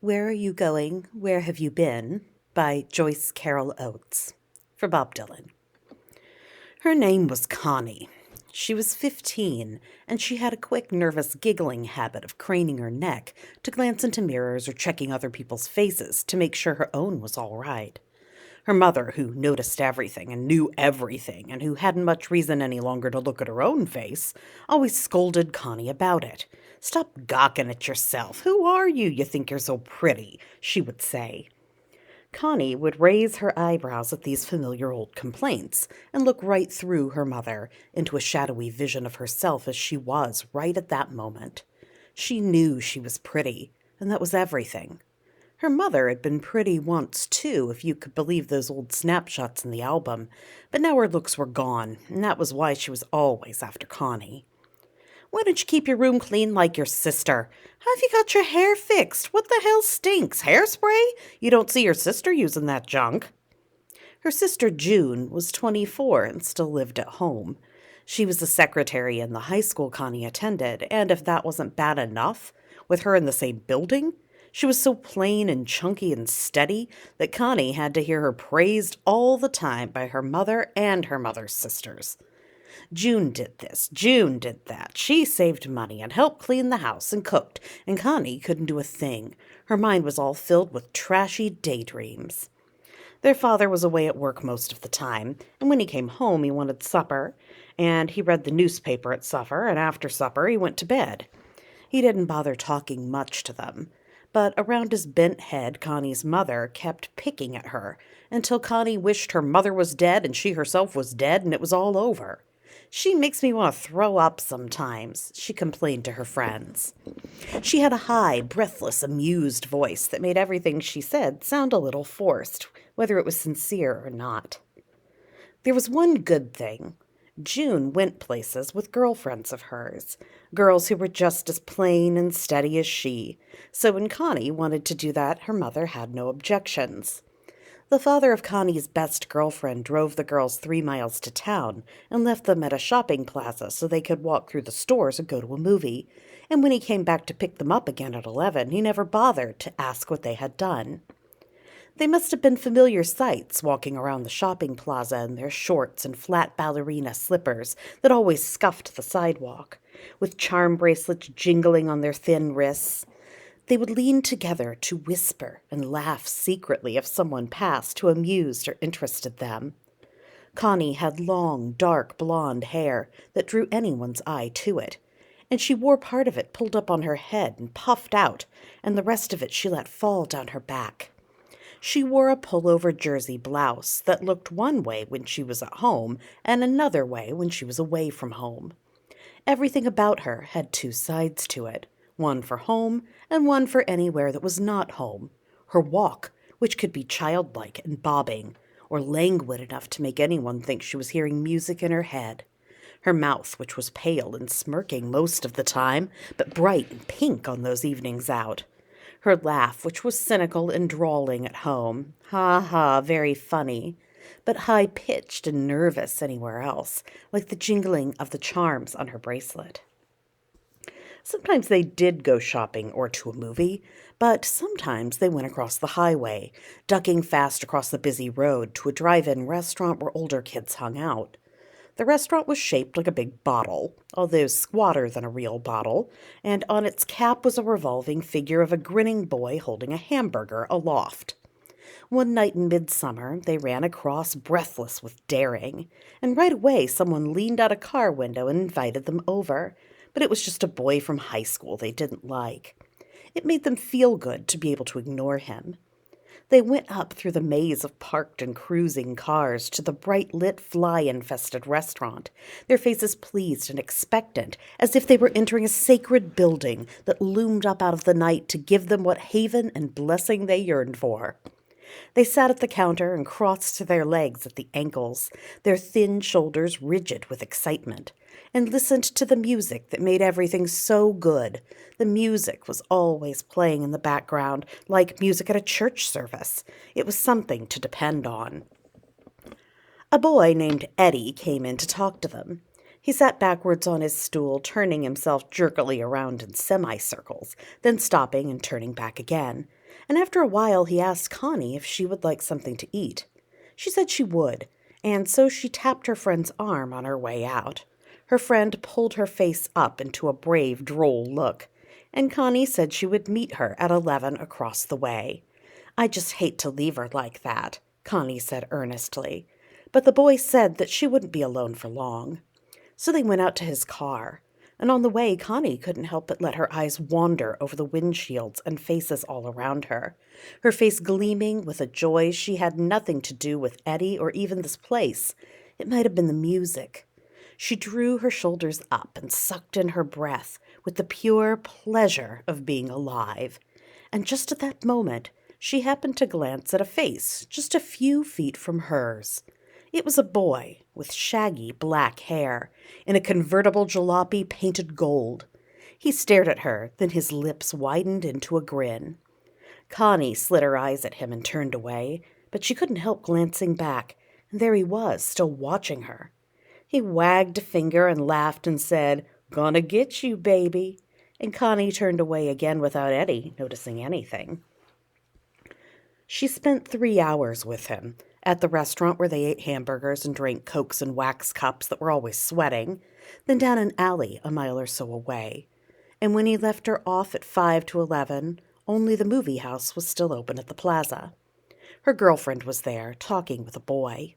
Where Are You Going? Where Have You Been? By Joyce Carol Oates. For Bob Dylan. Her name was Connie. She was 15, and she had a quick, nervous, giggling habit of craning her neck to glance into mirrors or checking other people's faces to make sure her own was all right. Her mother, who noticed everything and knew everything, and who hadn't much reason any longer to look at her own face, always scolded Connie about it. "Stop gawking at yourself. Who are you? You think you're so pretty," she would say. Connie would raise her eyebrows at these familiar old complaints and look right through her mother into a shadowy vision of herself as she was right at that moment. She knew she was pretty, and that was everything. Her mother had been pretty once, too, if you could believe those old snapshots in the album, but now her looks were gone, and that was why she was always after Connie. "Why don't you keep your room clean like your sister? How have you got your hair fixed? What the hell stinks? Hairspray? You don't see your sister using that junk." Her sister June was 24 and still lived at home. She was the secretary in the high school Connie attended, and if that wasn't bad enough, with her in the same building, she was so plain and chunky and steady that Connie had to hear her praised all the time by her mother and her mother's sisters. June did this, June did that. She saved money and helped clean the house and cooked, and Connie couldn't do a thing. Her mind was all filled with trashy daydreams. Their father was away at work most of the time, and when he came home he wanted supper, and he read the newspaper at supper, and after supper he went to bed. He didn't bother talking much to them, but around his bent head Connie's mother kept picking at her until Connie wished her mother was dead and she herself was dead and it was all over. "She makes me want to throw up sometimes," she complained to her friends. She had a high, breathless, amused voice that made everything she said sound a little forced, whether it was sincere or not. There was one good thing. June went places with girlfriends of hers, girls who were just as plain and steady as she, so when Connie wanted to do that, her mother had no objections. The father of Connie's best girlfriend drove the girls 3 miles to town and left them at a shopping plaza so they could walk through the stores or go to a movie, and when he came back to pick them up again at 11, he never bothered to ask what they had done. They must have been familiar sights walking around the shopping plaza in their shorts and flat ballerina slippers that always scuffed the sidewalk, with charm bracelets jingling on their thin wrists. They would lean together to whisper and laugh secretly if someone passed who amused or interested them. Connie had long, dark blonde hair that drew anyone's eye to it, and she wore part of it pulled up on her head and puffed out, and the rest of it she let fall down her back. She wore a pullover jersey blouse that looked one way when she was at home and another way when she was away from home. Everything about her had two sides to it, one for home and one for anywhere that was not home. Her walk, which could be childlike and bobbing, or languid enough to make anyone think she was hearing music in her head. Her mouth, which was pale and smirking most of the time, but bright and pink on those evenings out. Her laugh, which was cynical and drawling at home, ha ha, very funny, but high-pitched and nervous anywhere else, like the jingling of the charms on her bracelet. Sometimes they did go shopping or to a movie, but sometimes they went across the highway, ducking fast across the busy road to a drive-in restaurant where older kids hung out. The restaurant was shaped like a big bottle, although squatter than a real bottle, and on its cap was a revolving figure of a grinning boy holding a hamburger aloft. One night in midsummer, they ran across breathless with daring, and right away someone leaned out a car window and invited them over, but it was just a boy from high school they didn't like. It made them feel good to be able to ignore him. They went up through the maze of parked and cruising cars to the bright-lit, fly-infested restaurant, their faces pleased and expectant, as if they were entering a sacred building that loomed up out of the night to give them what haven and blessing they yearned for. They sat at the counter and crossed their legs at the ankles, their thin shoulders rigid with excitement, and listened to the music that made everything so good. The music was always playing in the background, like music at a church service. It was something to depend on. A boy named Eddie came in to talk to them. He sat backwards on his stool, turning himself jerkily around in semicircles, then stopping and turning back again. And after a while he asked Connie if she would like something to eat. She said she would, and so she tapped her friend's arm on her way out. Her friend pulled her face up into a brave, droll look, and Connie said she would meet her at 11 across the way. "I just hate to leave her like that," Connie said earnestly. But the boy said that she wouldn't be alone for long. So they went out to his car, and on the way Connie couldn't help but let her eyes wander over the windshields and faces all around her, her face gleaming with a joy she had nothing to do with Eddie or even this place. It might have been the music. She drew her shoulders up and sucked in her breath with the pure pleasure of being alive. And just at that moment, she happened to glance at a face just a few feet from hers. It was a boy with shaggy black hair in a convertible jalopy painted gold. He stared at her, then his lips widened into a grin. Connie slid her eyes at him and turned away, but she couldn't help glancing back, and there he was, still watching her. He wagged a finger and laughed and said, "Gonna get you, baby." And Connie turned away again without Eddie noticing anything. She spent 3 hours with him, at the restaurant where they ate hamburgers and drank Cokes and wax cups that were always sweating, then down an alley a mile or so away. And when he left her off at 5 to 11, only the movie house was still open at the plaza. Her girlfriend was there, talking with a boy.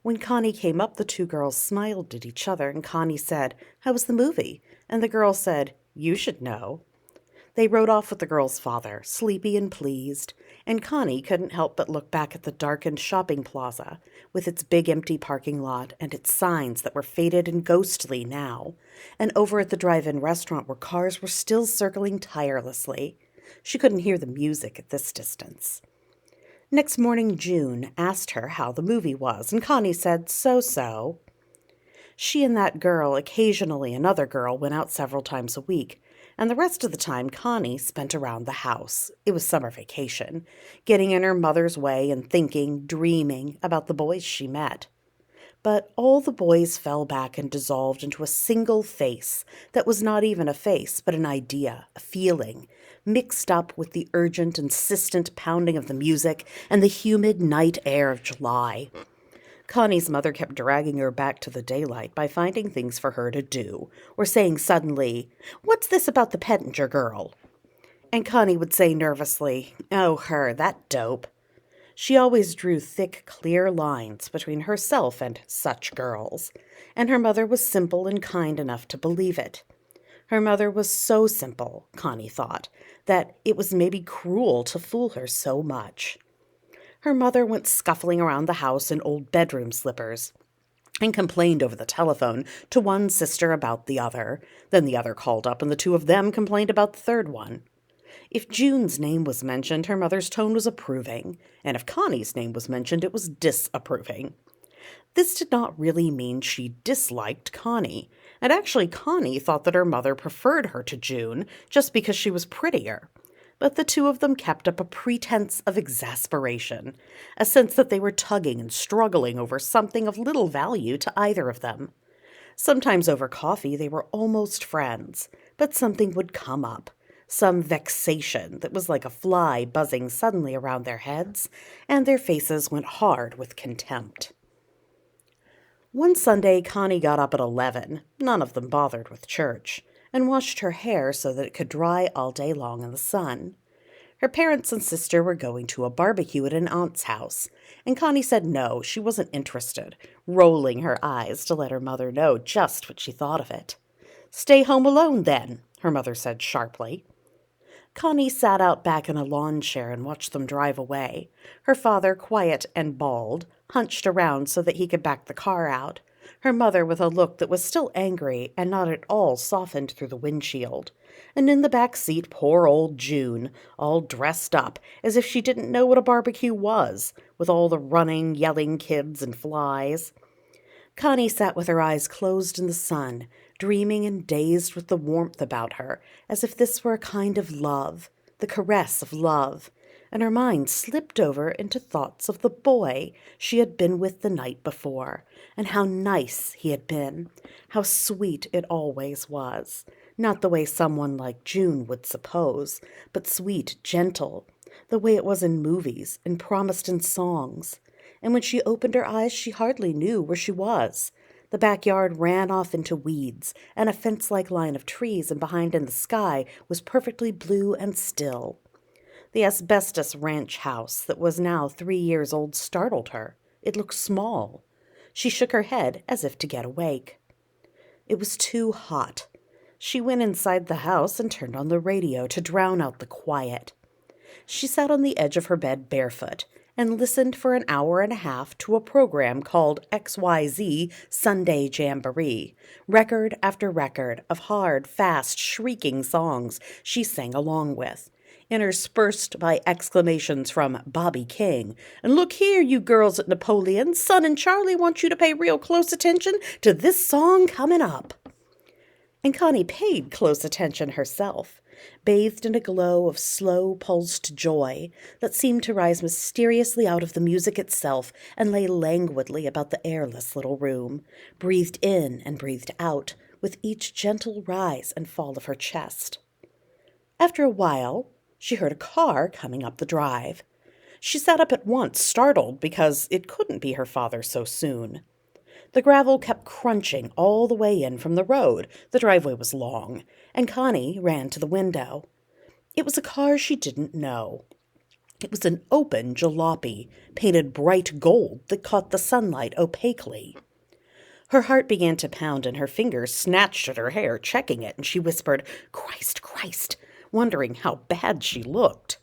When Connie came up, the two girls smiled at each other, and Connie said, "How was the movie?" And the girl said, "You should know." They rode off with the girl's father, sleepy and pleased, and Connie couldn't help but look back at the darkened shopping plaza, with its big empty parking lot and its signs that were faded and ghostly now, and over at the drive-in restaurant where cars were still circling tirelessly. She couldn't hear the music at this distance. Next morning, June asked her how the movie was, and Connie said, "So-so." She and that girl, occasionally another girl, went out several times a week, and the rest of the time Connie spent around the house. It was summer vacation, getting in her mother's way and thinking, dreaming about the boys she met. But all the boys fell back and dissolved into a single face that was not even a face, but an idea, a feeling, mixed up with the urgent, insistent pounding of the music and the humid night air of July. Connie's mother kept dragging her back to the daylight by finding things for her to do, or saying suddenly, "What's this about the Pettinger girl?" And Connie would say nervously, "Oh, her, that dope." She always drew thick, clear lines between herself and such girls, and her mother was simple and kind enough to believe it. Her mother was so simple, Connie thought, that it was maybe cruel to fool her so much. Her mother went scuffling around the house in old bedroom slippers and complained over the telephone to one sister about the other. Then the other called up, and the two of them complained about the third one. If June's name was mentioned, her mother's tone was approving, and if Connie's name was mentioned, it was disapproving. This did not really mean she disliked Connie, and actually Connie thought that her mother preferred her to June just because she was prettier. But the two of them kept up a pretense of exasperation, a sense that they were tugging and struggling over something of little value to either of them. Sometimes over coffee they were almost friends, but something would come up, some vexation that was like a fly buzzing suddenly around their heads, and their faces went hard with contempt. One Sunday, Connie got up at 11, none of them bothered with church, and washed her hair so that it could dry all day long in the sun. Her parents and sister were going to a barbecue at an aunt's house, and Connie said no, she wasn't interested, rolling her eyes to let her mother know just what she thought of it. "Stay home alone, then," her mother said sharply. Connie sat out back in a lawn chair and watched them drive away. Her father, quiet and bald, hunched around so that he could back the car out. Her mother with a look that was still angry and not at all softened through the windshield. And in the back seat, poor old June, all dressed up as if she didn't know what a barbecue was, with all the running, yelling kids and flies. Connie sat with her eyes closed in the sun, dreaming and dazed with the warmth about her, as if this were a kind of love, the caress of love, and her mind slipped over into thoughts of the boy she had been with the night before, and how nice he had been, how sweet it always was. Not the way someone like June would suppose, but sweet, gentle, the way it was in movies and promised in songs. And when she opened her eyes, she hardly knew where she was. The backyard ran off into weeds, and a fence-like line of trees and behind in the sky was perfectly blue and still. The asbestos ranch house that was now 3 years old startled her. It looked small. She shook her head as if to get awake. It was too hot. She went inside the house and turned on the radio to drown out the quiet. She sat on the edge of her bed barefoot and listened for an hour and a half to a program called XYZ Sunday Jamboree, record after record of hard, fast, shrieking songs she sang along with, interspersed by exclamations from Bobby King, and "Look here, you girls at Napoleon, Son and Charlie want you to pay real close attention to this song coming up." And Connie paid close attention herself, bathed in a glow of slow-pulsed joy that seemed to rise mysteriously out of the music itself and lay languidly about the airless little room, breathed in and breathed out with each gentle rise and fall of her chest. After a while, she heard a car coming up the drive. She sat up at once, startled because it couldn't be her father so soon. The gravel kept crunching all the way in from the road. The driveway was long, and Connie ran to the window. It was a car she didn't know. It was an open jalopy, painted bright gold that caught the sunlight opaquely. Her heart began to pound and her fingers snatched at her hair, checking it, and she whispered, "Christ, Christ," wondering how bad she looked.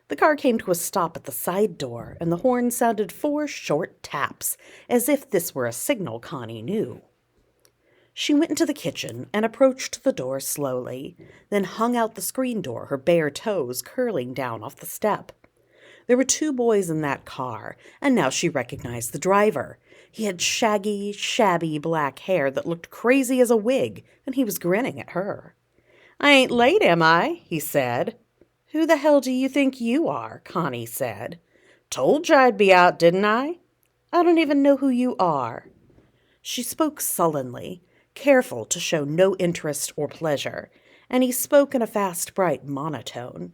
The car came to a stop at the side door, and the horn sounded 4 short taps, as if this were a signal Connie knew. She went into the kitchen and approached the door slowly, then hung out the screen door, her bare toes curling down off the step. There were 2 boys in that car, and now she recognized the driver. He had shaggy, shabby black hair that looked crazy as a wig, and he was grinning at her. "I ain't late, am I?" he said. "Who the hell do you think you are?" Connie said. "Told you I'd be out, didn't I?" "I don't even know who you are." She spoke sullenly, careful to show no interest or pleasure, and he spoke in a fast, bright monotone.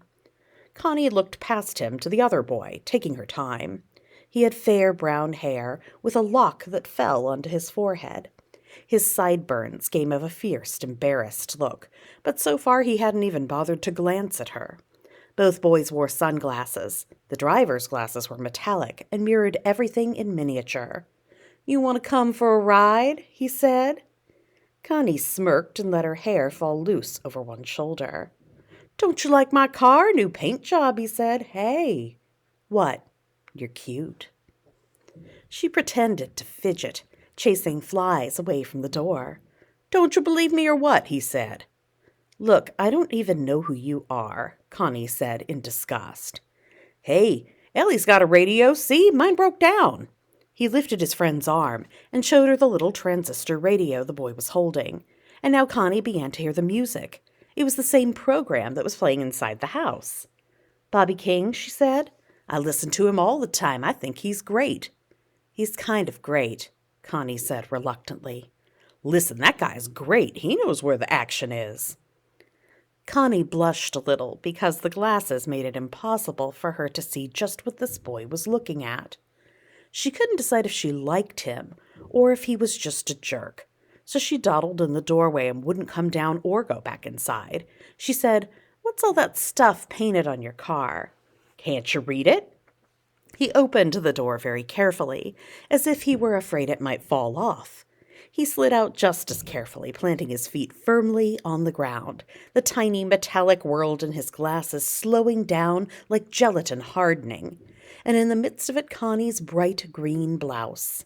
Connie looked past him to the other boy, taking her time. He had fair brown hair, with a lock that fell onto his forehead. His sideburns gave him a fierce, embarrassed look, but so far he hadn't even bothered to glance at her. Both boys wore sunglasses. The driver's glasses were metallic and mirrored everything in miniature. "You want to come for a ride?" he said. Connie smirked and let her hair fall loose over one shoulder. "Don't you like my car? New paint job," he said. "Hey." "What?" "You're cute." She pretended to fidget, chasing flies away from the door. "Don't you believe me or what?" he said. "Look, I don't even know who you are," Connie said in disgust. "Hey, Ellie's got a radio, see? Mine broke down." He lifted his friend's arm and showed her the little transistor radio the boy was holding, and now Connie began to hear the music. It was the same program that was playing inside the house. "Bobby King," she said. "I listen to him all the time. I think he's great." "He's kind of great," Connie said reluctantly. "Listen, that guy's great. He knows where the action is." Connie blushed a little because the glasses made it impossible for her to see just what this boy was looking at. She couldn't decide if she liked him or if he was just a jerk, so she dawdled in the doorway and wouldn't come down or go back inside. She said, "What's all that stuff painted on your car?" "Can't you read it?" He opened the door very carefully, as if he were afraid it might fall off. He slid out just as carefully, planting his feet firmly on the ground, the tiny metallic world in his glasses slowing down like gelatin hardening, and in the midst of it Connie's bright green blouse.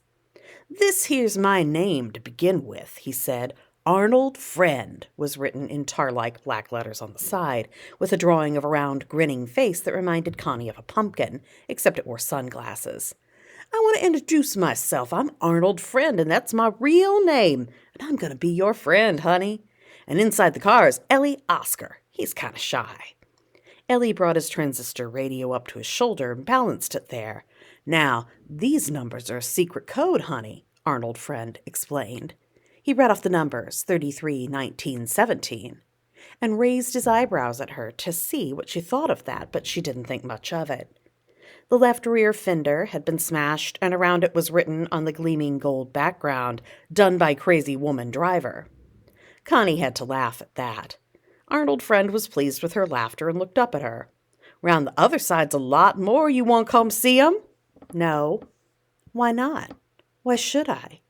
"This here's my name to begin with," he said. "Arnold Friend" was written in tar-like black letters on the side, with a drawing of a round, grinning face that reminded Connie of a pumpkin, except it wore sunglasses. "I want to introduce myself. I'm Arnold Friend, and that's my real name. And I'm going to be your friend, honey. And inside the car is Ellie Oscar. He's kind of shy." Ellie brought his transistor radio up to his shoulder and balanced it there. "Now, these numbers are a secret code, honey," Arnold Friend explained. He read off the numbers, 33, 19, 17, and raised his eyebrows at her to see what she thought of that, but she didn't think much of it. The left rear fender had been smashed, and around it was written on the gleaming gold background, "Done by crazy woman driver." Connie had to laugh at that. Arnold Friend was pleased with her laughter and looked up at her. "Round the other side's a lot more. You want to come see 'em?" "No." "Why not? Why should I?"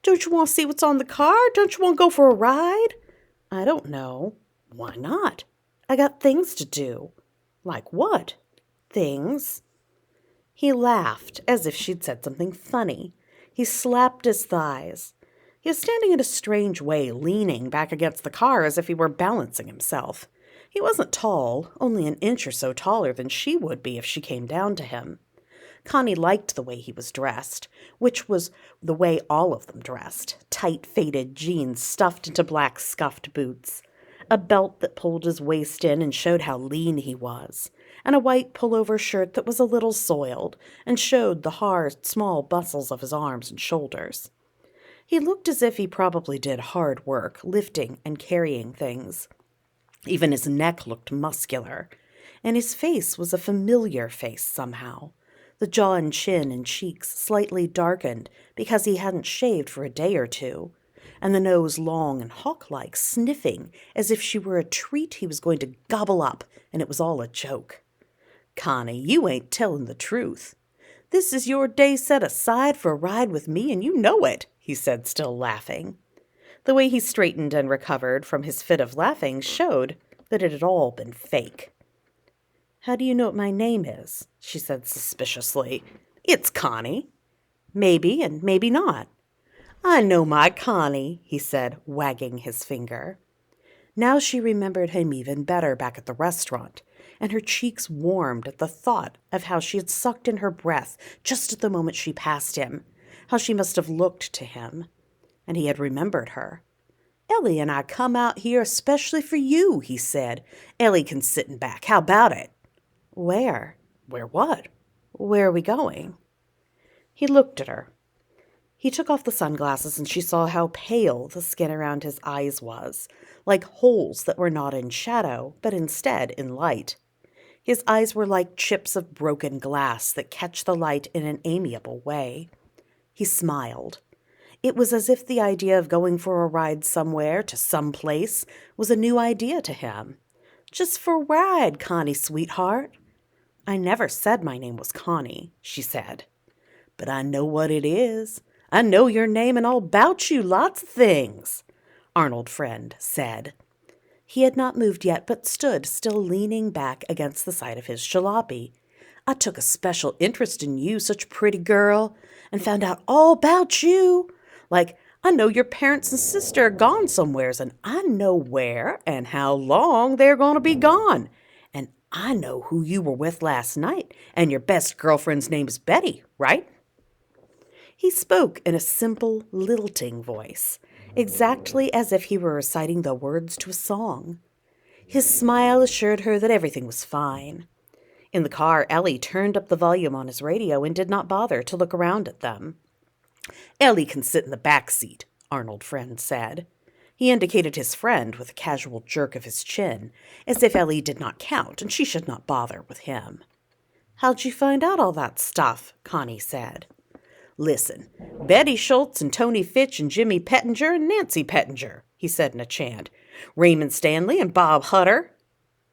"Don't you want to see what's on the car? Don't you want to go for a ride?" "I don't know." "Why not?" "I got things to do." "Like what?" "Things." He laughed, as if she'd said something funny. He slapped his thighs. He was standing in a strange way, leaning back against the car as if he were balancing himself. He wasn't tall, only an inch or so taller than she would be if she came down to him. Connie liked the way he was dressed, which was the way all of them dressed, tight faded jeans stuffed into black scuffed boots, a belt that pulled his waist in and showed how lean he was, and a white pullover shirt that was a little soiled and showed the hard, small muscles of his arms and shoulders. He looked as if he probably did hard work, lifting and carrying things. Even his neck looked muscular, and his face was a familiar face somehow. The jaw and chin and cheeks slightly darkened because he hadn't shaved for a day or two, and the nose long and hawk-like, sniffing as if she were a treat he was going to gobble up, and it was all a joke. "Connie, you ain't telling the truth. This is your day set aside for a ride with me, and you know it," he said, still laughing. The way he straightened and recovered from his fit of laughing showed that it had all been fake. "How do you know what my name is?" she said suspiciously. "It's Connie." "Maybe and maybe not." "I know my Connie," he said, wagging his finger. Now she remembered him even better back at the restaurant, and her cheeks warmed at the thought of how she had sucked in her breath just at the moment she passed him, how she must have looked to him. And he had remembered her. "Ellie and I come out here especially for you," he said. "Ellie can sit in back. How about it?" "Where?" "Where what?" "Where are we going?" He looked at her. He took off the sunglasses, and she saw how pale the skin around his eyes was, like holes that were not in shadow, but instead in light. His eyes were like chips of broken glass that catch the light in an amiable way. He smiled. It was as if the idea of going for a ride somewhere to some place was a new idea to him. "Just for a ride, Connie, sweetheart." "I never said my name was Connie," she said. "But I know what it is. I know your name and all about you, lots of things," Arnold Friend said. He had not moved yet, but stood still leaning back against the side of his jalopy. "I took a special interest in you, such pretty girl, and found out all about you. Like, I know your parents and sister are gone somewheres, and I know where and how long they're going to be gone. And I know who you were with last night, and your best girlfriend's name is Betty, right?" He spoke in a simple, lilting voice, exactly as if he were reciting the words to a song. His smile assured her that everything was fine. In the car, Ellie turned up the volume on his radio and did not bother to look around at them. "Ellie can sit in the back seat," Arnold Friend said. He indicated his friend with a casual jerk of his chin, as if Ellie did not count and she should not bother with him. "How'd you find out all that stuff?" Connie said. "Listen, Betty Schultz and Tony Fitch and Jimmy Pettinger and Nancy Pettinger," he said in a chant. "Raymond Stanley and Bob Hutter."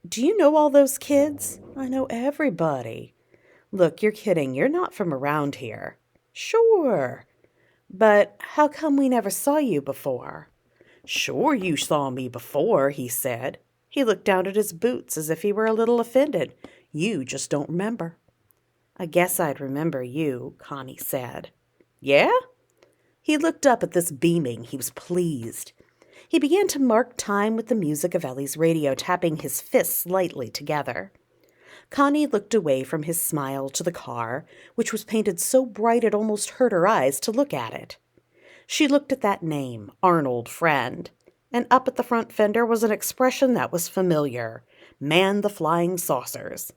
"Do you know all those kids?" "I know everybody." "Look, you're kidding. You're not from around here." "Sure." "But how come we never saw you before?" "Sure you saw me before," he said. He looked down at his boots as if he were a little offended. "You just don't remember." "I guess I'd remember you," Connie said. "Yeah?" He looked up at this beaming. He was pleased. He began to mark time with the music of Ellie's radio, tapping his fists lightly together. Connie looked away from his smile to the car, which was painted so bright it almost hurt her eyes to look at it. She looked at that name, Arnold Friend, and up at the front fender was an expression that was familiar: "Man the flying saucers."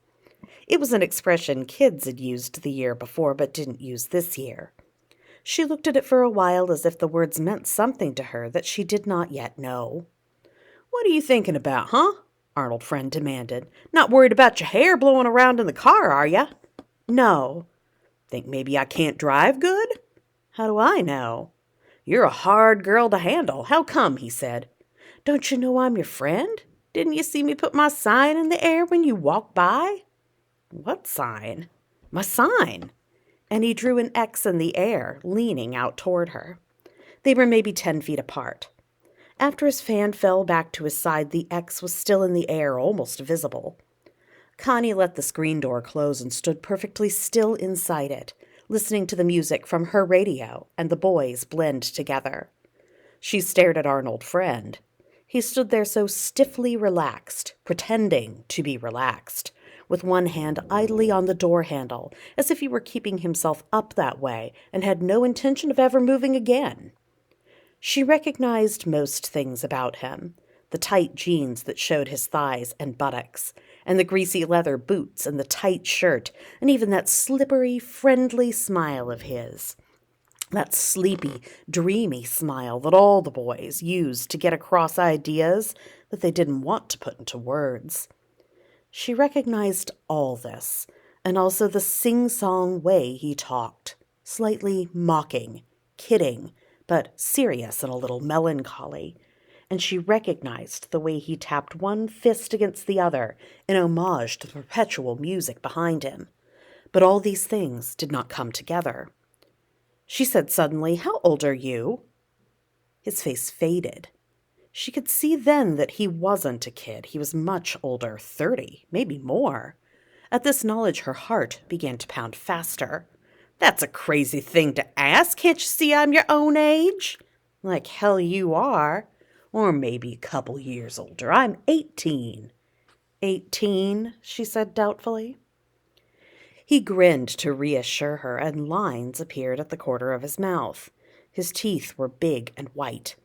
It was an expression kids had used the year before but didn't use this year. She looked at it for a while as if the words meant something to her that she did not yet know. "What are you thinking about, huh?" Arnold Friend demanded. "Not worried about your hair blowing around in the car, are ya?" "No." "Think maybe I can't drive good?" "How do I know?" "You're a hard girl to handle. How come?" he said. "Don't you know I'm your friend? Didn't you see me put my sign in the air when you walked by?" "What sign?" "My sign." And he drew an X in the air, leaning out toward her. They were maybe 10 feet apart. After his fan fell back to his side, the X was still in the air, almost visible. Connie let the screen door close and stood perfectly still inside it, listening to the music from her radio and the boys blend together. She stared at Arnold Friend. He stood there so stiffly relaxed, pretending to be relaxed, with one hand idly on the door handle, as if he were keeping himself up that way and had no intention of ever moving again. She recognized most things about him: the tight jeans that showed his thighs and buttocks, and the greasy leather boots and the tight shirt, and even that slippery, friendly smile of his. That sleepy, dreamy smile that all the boys used to get across ideas that they didn't want to put into words. She recognized all this, and also the sing-song way he talked, slightly mocking, kidding, but serious and a little melancholy. And she recognized the way he tapped one fist against the other in homage to the perpetual music behind him. But all these things did not come together. She said suddenly, "How old are you?" His face faded. She could see then that he wasn't a kid. He was much older, 30, maybe more. At this knowledge, her heart began to pound faster. "That's a crazy thing to ask. Can't you see I'm your own age?" "Like hell you are. Or maybe a couple years older. I'm 18. 18, she said doubtfully. He grinned to reassure her, and lines appeared at the corner of his mouth. His teeth were big and white.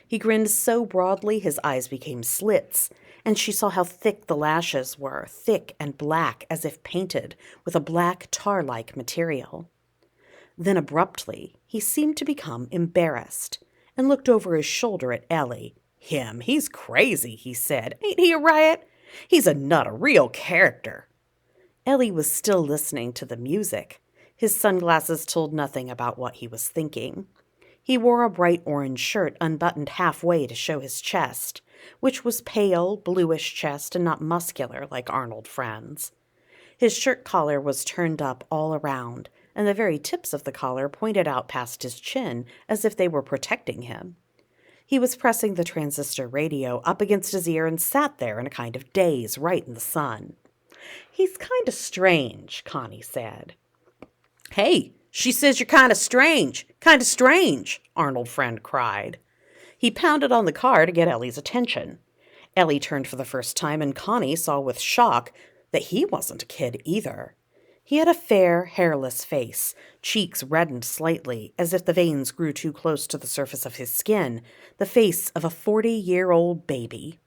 He grinned so broadly his eyes became slits, and she saw how thick the lashes were, thick and black as if painted with a black tar-like material. Then abruptly he seemed to become embarrassed, and looked over his shoulder at Ellie. He's crazy," he said. "Ain't he a riot? He's a nut, a real character." Ellie was still listening to the music. His sunglasses told nothing about what he was thinking. He wore a bright orange shirt unbuttoned halfway to show his chest, which was pale, bluish chest and not muscular like Arnold Friend's. His shirt collar was turned up all around, and the very tips of the collar pointed out past his chin as if they were protecting him. He was pressing the transistor radio up against his ear and sat there in a kind of daze right in the sun. "He's kind of strange," Connie said. "Hey, she says you're kind of strange, Arnold Friend cried. He pounded on the car to get Ellie's attention. Ellie turned for the first time, and Connie saw with shock that he wasn't a kid either. He had a fair, hairless face, cheeks reddened slightly, as if the veins grew too close to the surface of his skin, the face of a 40-year-old baby.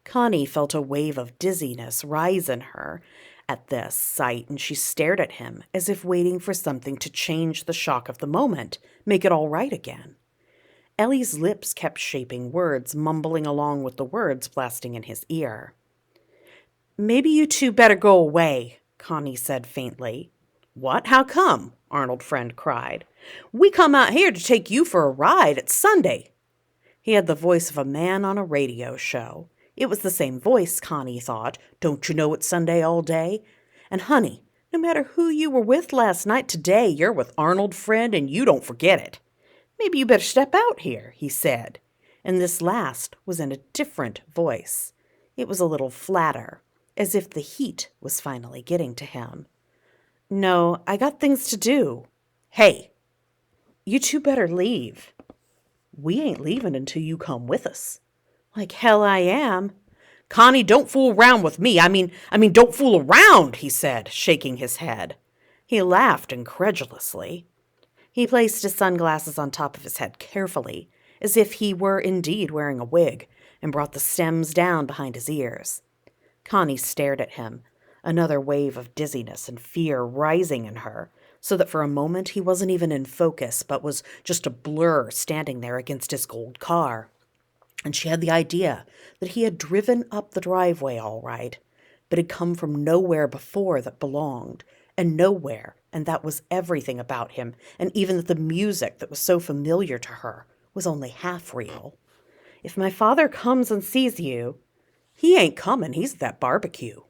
Connie felt a wave of dizziness rise in her at this sight, and she stared at him as if waiting for something to change the shock of the moment, make it all right again. Ellie's lips kept shaping words, mumbling along with the words blasting in his ear. "Maybe you two better go away," Connie said faintly. "What? How come?" Arnold Friend cried. "We come out here to take you for a ride. It's Sunday." He had the voice of a man on a radio show. It was the same voice, Connie thought. "Don't you know it's Sunday all day? And honey, no matter who you were with last night, today you're with Arnold Friend, and you don't forget it. Maybe you better step out here," he said. And this last was in a different voice. It was a little flatter, as if the heat was finally getting to him. "No, I got things to do." "Hey, you two better leave." "We ain't leaving until you come with us." "Like hell I am." "Connie, don't fool around with me. I mean, don't fool around," he said, shaking his head. He laughed incredulously. He placed his sunglasses on top of his head carefully, as if he were indeed wearing a wig, and brought the stems down behind his ears. Connie stared at him, another wave of dizziness and fear rising in her, so that for a moment he wasn't even in focus, but was just a blur standing there against his gold car. And she had the idea that he had driven up the driveway all right, but had come from nowhere before that belonged, and nowhere, and that was everything about him, and even that the music that was so familiar to her was only half real. If my father comes and sees you, he ain't coming, he's at that barbecue.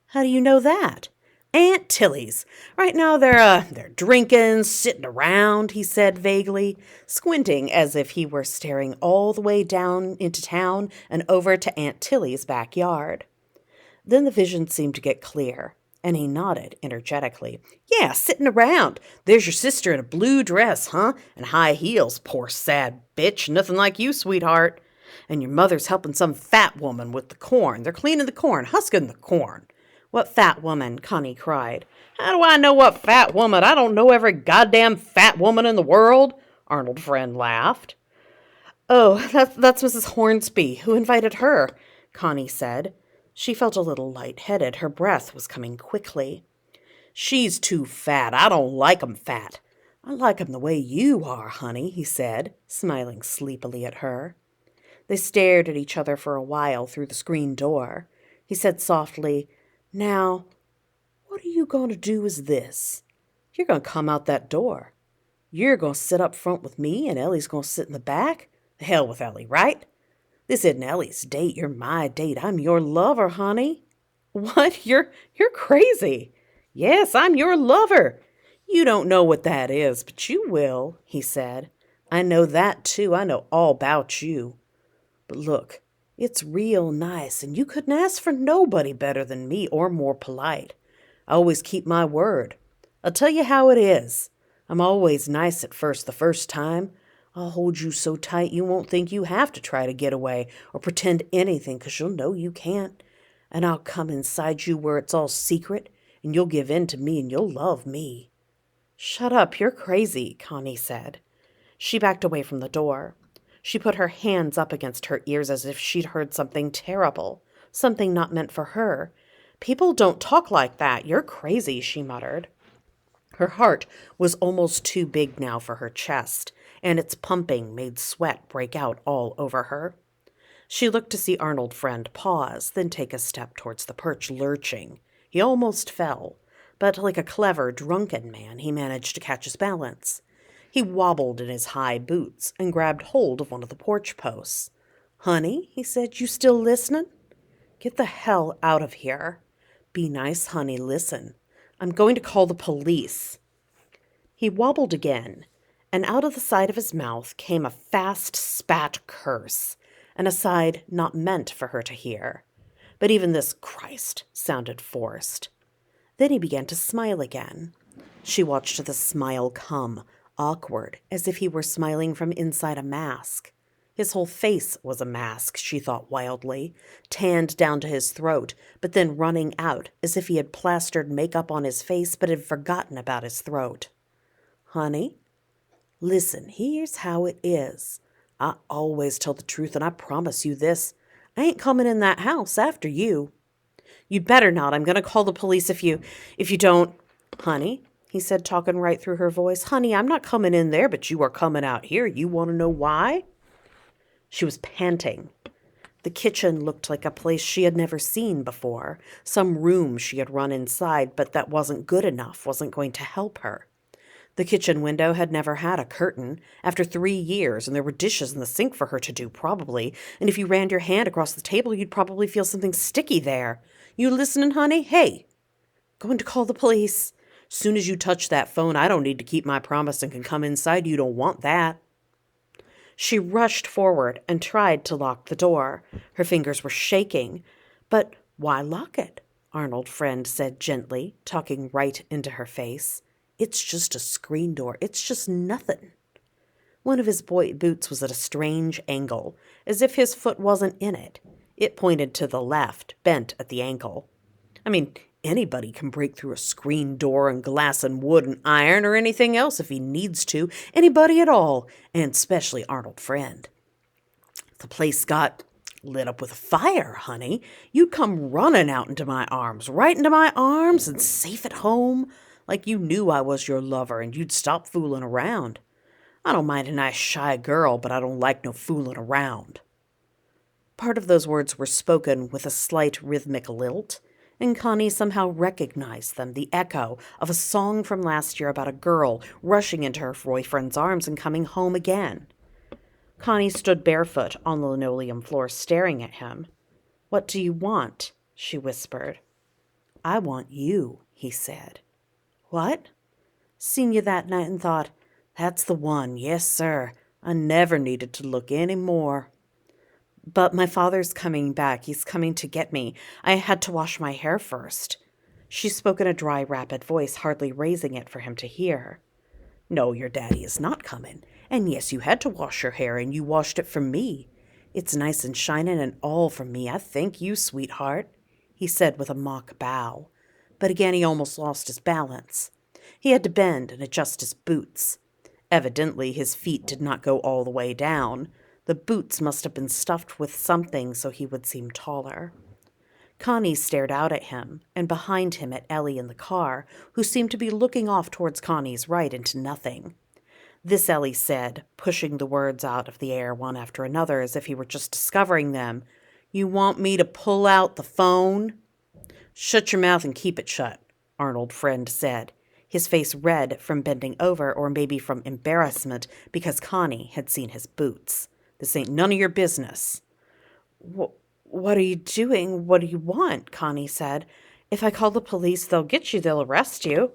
How do you know that? Aunt Tilly's. Right now they're drinking, sitting around, he said vaguely, squinting as if he were staring all the way down into town and over to Aunt Tilly's backyard. Then the vision seemed to get clear, and he nodded energetically. Yeah, sitting around. There's your sister in a blue dress, huh? And high heels, poor sad bitch, nothing like you, sweetheart. And your mother's helping some fat woman with the corn. They're cleaning the corn, husking the corn. What fat woman? Connie cried. How do I know what fat woman? I don't know every goddamn fat woman in the world, Arnold Friend laughed. Oh, that's Mrs. Hornsby. Who invited her? Connie said. She felt a little lightheaded. Her breath was coming quickly. She's too fat. I don't like 'em fat. I like 'em the way you are, honey, he said, smiling sleepily at her. They stared at each other for a while through the screen door. He said softly, Now, what are you going to do is this. You're going to come out that door. You're going to sit up front with me, and Ellie's going to sit in the back. The hell with Ellie, right? This isn't Ellie's date. You're my date. I'm your lover, honey. What? You're crazy. Yes, I'm your lover. You don't know what that is, but you will, he said. I know that, too. I know all about you. But look, it's real nice, and you couldn't ask for nobody better than me or more polite. I always keep my word. I'll tell you how it is. I'm always nice at first the first time. I'll hold you so tight you won't think you have to try to get away or pretend anything, 'cause you'll know you can't. And I'll come inside you where it's all secret, and you'll give in to me and you'll love me. Shut up, you're crazy, Connie said. She backed away from the door. She put her hands up against her ears as if she'd heard something terrible, something not meant for her. People don't talk like that. You're crazy, she muttered. Her heart was almost too big now for her chest, and its pumping made sweat break out all over her. She looked to see Arnold Friend pause, then take a step towards the perch, lurching. He almost fell, but like a clever, drunken man, he managed to catch his balance. He wobbled in his high boots and grabbed hold of one of the porch posts. Honey, he said, you still listening? Get the hell out of here. Be nice, honey, listen. I'm going to call the police. He wobbled again, and out of the side of his mouth came a fast spat curse, an aside not meant for her to hear. But even this Christ sounded forced. Then he began to smile again. She watched the smile come, awkward, as if he were smiling from inside a mask. His whole face was a mask, she thought wildly, tanned down to his throat, but then running out, as if he had plastered makeup on his face but had forgotten about his throat. Honey, listen, here's how it is. I always tell the truth, and I promise you this. I ain't coming in that house after you. You'd better not. I'm going to call the police if you don't. Honey, he said, talking right through her voice. Honey, I'm not coming in there, but you are coming out here. You want to know why? She was panting. The kitchen looked like a place she had never seen before, some room she had run inside, but that wasn't good enough, wasn't going to help her. The kitchen window had never had a curtain, after 3 years, and there were dishes in the sink for her to do, probably, and if you ran your hand across the table, you'd probably feel something sticky there. You listening, honey? Hey, going to call the police. Soon as you touch that phone, I don't need to keep my promise and can come inside. You don't want that. She rushed forward and tried to lock the door. Her fingers were shaking. But why lock it? Arnold Friend said gently, talking right into her face. It's just a screen door. It's just nothing. One of his boy boots was at a strange angle, as if his foot wasn't in it. It pointed to the left, bent at the ankle. I mean, anybody can break through a screen door and glass and wood and iron or anything else if he needs to. Anybody at all, and especially Arnold Friend. If the place got lit up with fire, honey, you'd come running out into my arms, right into my arms and safe at home. like you knew I was your lover and you'd stop fooling around. I don't mind a nice shy girl, but I don't like no fooling around." Part of those words were spoken with a slight rhythmic lilt, and Connie somehow recognized them, the echo of a song from last year about a girl rushing into her boyfriend's arms and coming home again. Connie stood barefoot on the linoleum floor staring at him. "What do you want?" she whispered. "I want you," he said. "What?" "Seen you that night and thought, that's the one, yes, sir. I never needed to look any more. But my father's coming back. He's coming to get me. I had to wash my hair first." She spoke in a dry, rapid voice, hardly raising it for him to hear. "No, your daddy is not coming. And yes, you had to wash your hair, and you washed it for me. It's nice and shining and all for me. I thank you, sweetheart," he said with a mock bow. But again he almost lost his balance. He had to bend and adjust his boots. Evidently his feet did not go all the way down. The boots must have been stuffed with something so he would seem taller. Connie stared out at him, and behind him at Ellie in the car, who seemed to be looking off towards Connie's right into nothing. This Ellie said, pushing the words out of the air one after another as if he were just discovering them. "You want me to pull out the phone?" "Shut your mouth and keep it shut," Arnold Friend said, his face red from bending over or maybe from embarrassment because Connie had seen his boots. "This ain't none of your business." What are you doing? What do you want?" Connie said. "If I call the police, they'll get you. They'll arrest you."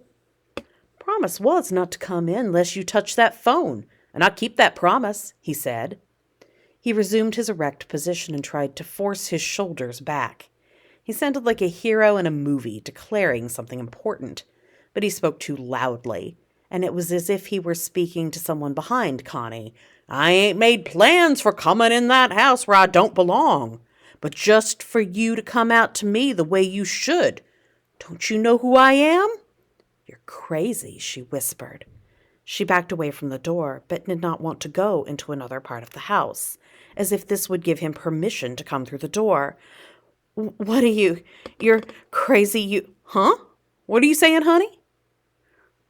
"Promise was not to come in unless you touch that phone, and I keep that promise," he said. He resumed his erect position and tried to force his shoulders back. He sounded like a hero in a movie declaring something important, but he spoke too loudly, and it was as if he were speaking to someone behind Connie. "I ain't made plans for coming in that house where I don't belong, but just for you to come out to me the way you should. Don't you know who I am?" "You're crazy," she whispered. She backed away from the door, but did not want to go into another part of the house, as if this would give him permission to come through the door. "What are you? You're crazy, you—" "Huh? What are you saying, honey?"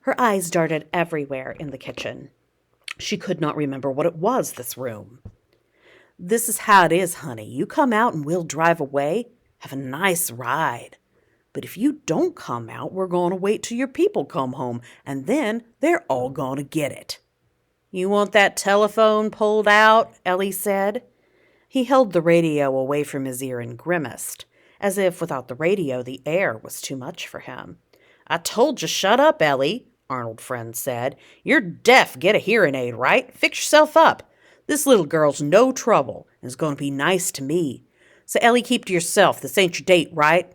Her eyes darted everywhere in the kitchen. She could not remember what it was, this room. "This is how it is, honey. You come out and we'll drive away, have a nice ride. But if you don't come out, we're going to wait till your people come home, and then they're all going to get it." "You want that telephone pulled out?" Ellie said. He held the radio away from his ear and grimaced, as if without the radio the air was too much for him. "I told you shut up, Ellie," Arnold Friend said. "You're deaf. Get a hearing aid, right? Fix yourself up. This little girl's no trouble and is going to be nice to me. So, Ellie, keep to yourself. This ain't your date, right?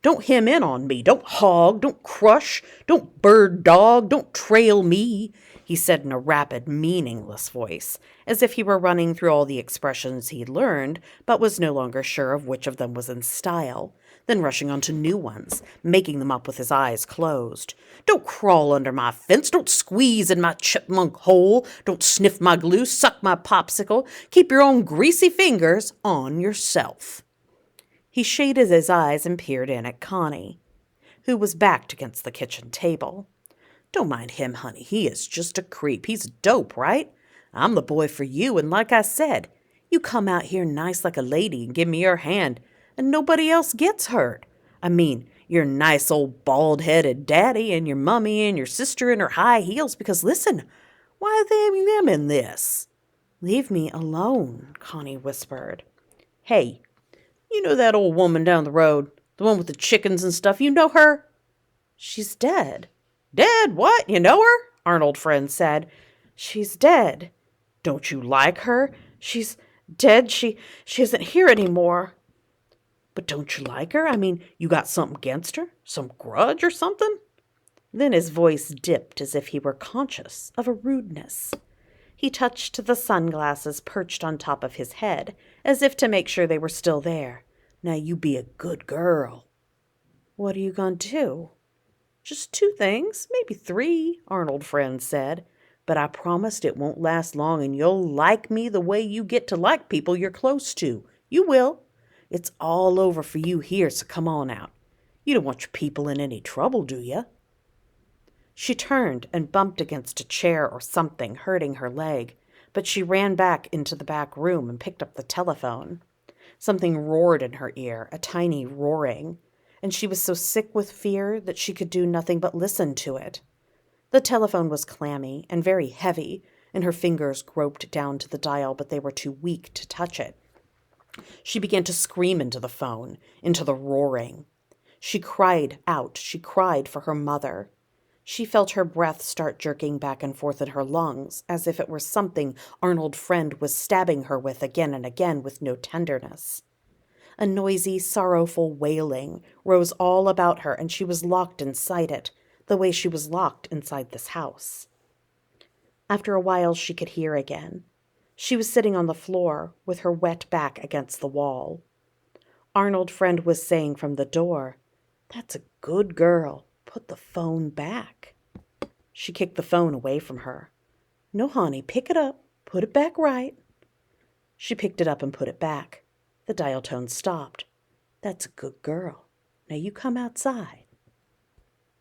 Don't hem in on me. Don't hog. Don't crush. Don't bird dog. Don't trail me," he said in a rapid, meaningless voice, as if he were running through all the expressions he'd learned, but was no longer sure of which of them was in style, then rushing on to new ones, making them up with his eyes closed. "Don't crawl under my fence. Don't squeeze in my chipmunk hole. Don't sniff my glue. Suck my popsicle. Keep your own greasy fingers on yourself." He shaded his eyes and peered in at Connie, who was backed against the kitchen table. "Don't mind him, honey. He is just a creep. He's dope, right? I'm the boy for you, and like I said, you come out here nice like a lady and give me your hand, and nobody else gets hurt. I mean, your nice old bald-headed daddy and your mummy and your sister in her high heels, because listen, why are they them in this?" "Leave me alone," Connie whispered. "Hey, you know that old woman down the road, the one with the chickens and stuff, you know her?" "She's dead." "Dead? What? You know her?" Arnold Friend said. "She's dead." "Don't you like her?" "She's dead. She isn't here anymore." "But don't you like her? I mean, you got something against her? Some grudge or something?" Then his voice dipped as if he were conscious of a rudeness. He touched the sunglasses perched on top of his head, as if to make sure they were still there. "Now you be a good girl." "What are you going to do?" "Just 2 things, maybe 3, Arnold Friend said. "But I promised it won't last long, and you'll like me the way you get to like people you're close to. You will. It's all over for you here, so come on out. You don't want your people in any trouble, do you?" She turned and bumped against a chair or something, hurting her leg, but she ran back into the back room and picked up the telephone. Something roared in her ear, a tiny roaring, and she was so sick with fear that she could do nothing but listen to it. The telephone was clammy and very heavy, and her fingers groped down to the dial, but they were too weak to touch it. She began to scream into the phone, into the roaring. She cried out. She cried for her mother. She felt her breath start jerking back and forth in her lungs, as if it were something Arnold Friend was stabbing her with again and again with no tenderness. A noisy, sorrowful wailing rose all about her, and she was locked inside it, the way she was locked inside this house. After a while, she could hear again. She was sitting on the floor, with her wet back against the wall. Arnold Friend was saying from the door, "That's a good girl. Put the phone back." She kicked the phone away from her. "No, honey, pick it up. Put it back right." She picked it up and put it back. The dial tone stopped. "That's a good girl. Now you come outside."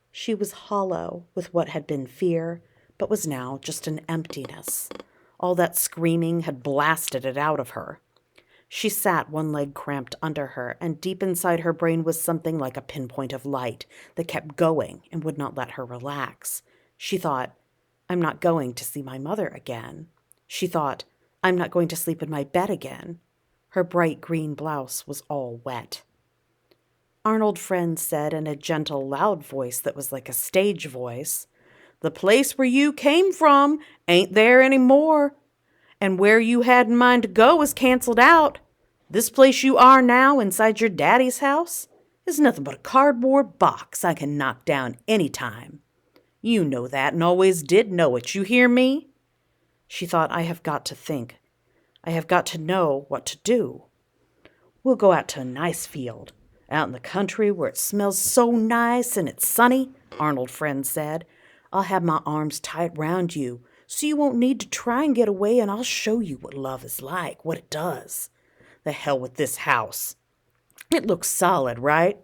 She was hollow with what had been fear, but was now just an emptiness. All that screaming had blasted it out of her. She sat, one leg cramped under her, and deep inside her brain was something like a pinpoint of light that kept going and would not let her relax. She thought, "I'm not going to see my mother again." She thought, "I'm not going to sleep in my bed again." Her bright green blouse was all wet. Arnold Friend said in a gentle, loud voice that was like a stage voice, "The place where you came from ain't there any more. And where you had in mind to go is canceled out. This place you are now inside your daddy's house is nothing but a cardboard box I can knock down any time. You know that and always did know it, you hear me?" She thought, "I have got to think. I have got to know what to do. We'll go out to a nice field, out in the country where it smells so nice and it's sunny," Arnold Friend said. "I'll have my arms tight round you, so you won't need to try and get away, and I'll show you what love is like, what it does. The hell with this house. It looks solid, right?"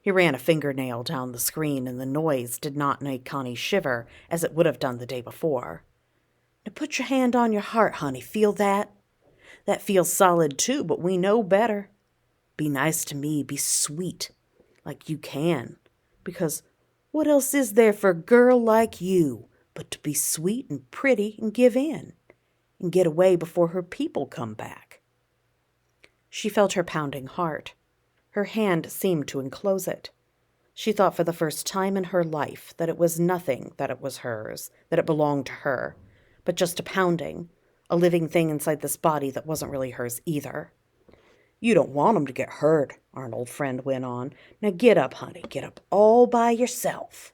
He ran a fingernail down the screen, and the noise did not make Connie shiver as it would have done the day before. "Now put your hand on your heart, honey. Feel that? That feels solid too, but we know better. Be nice to me. Be sweet, like you can. Because what else is there for a girl like you but to be sweet and pretty and give in and get away before her people come back?" She felt her pounding heart. Her hand seemed to enclose it. She thought for the first time in her life that it was nothing, that it was hers, that it belonged to her, but just a pounding, a living thing inside this body that wasn't really hers either. "You don't want 'em to get hurt," Arnold Friend went on. "Now get up, honey, get up all by yourself."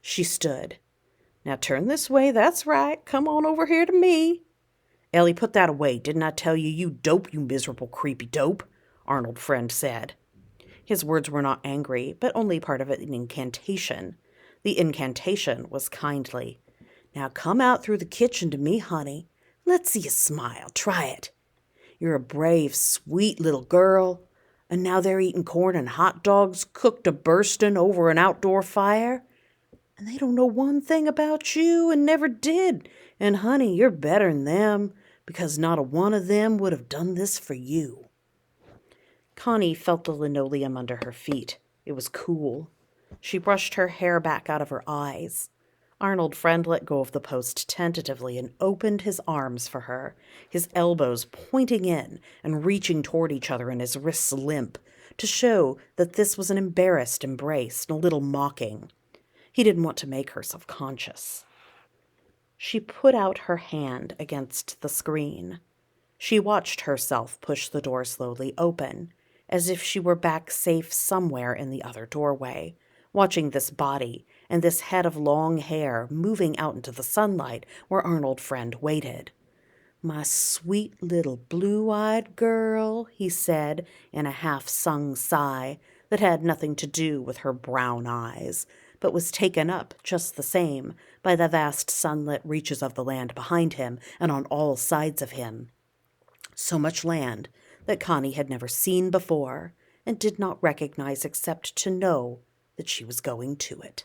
She stood. "Now turn this way, that's right. Come on over here to me." "Ellie, put that away. Didn't I tell you, you dope, you miserable creepy dope?" Arnold Friend said. His words were not angry, but only part of an incantation. The incantation was kindly. "Now come out through the kitchen to me, honey. Let's see you smile. Try it. You're a brave, sweet little girl. And now they're eating corn and hot dogs cooked to bursting over an outdoor fire. And they don't know one thing about you and never did. And, honey, you're better'n them, because not a one of them would have done this for you." Connie felt the linoleum under her feet. It was cool. She brushed her hair back out of her eyes. Arnold Friend let go of the post tentatively and opened his arms for her, his elbows pointing in and reaching toward each other and his wrists limp, to show that this was an embarrassed embrace and a little mocking. He didn't want to make her self-conscious. She put out her hand against the screen. She watched herself push the door slowly open, as if she were back safe somewhere in the other doorway, watching this body and this head of long hair moving out into the sunlight where Arnold Friend waited. "My sweet little blue-eyed girl," he said in a half-sung sigh that had nothing to do with her brown eyes, but was taken up just the same by the vast sunlit reaches of the land behind him and on all sides of him. So much land that Connie had never seen before and did not recognize except to know that she was going to it.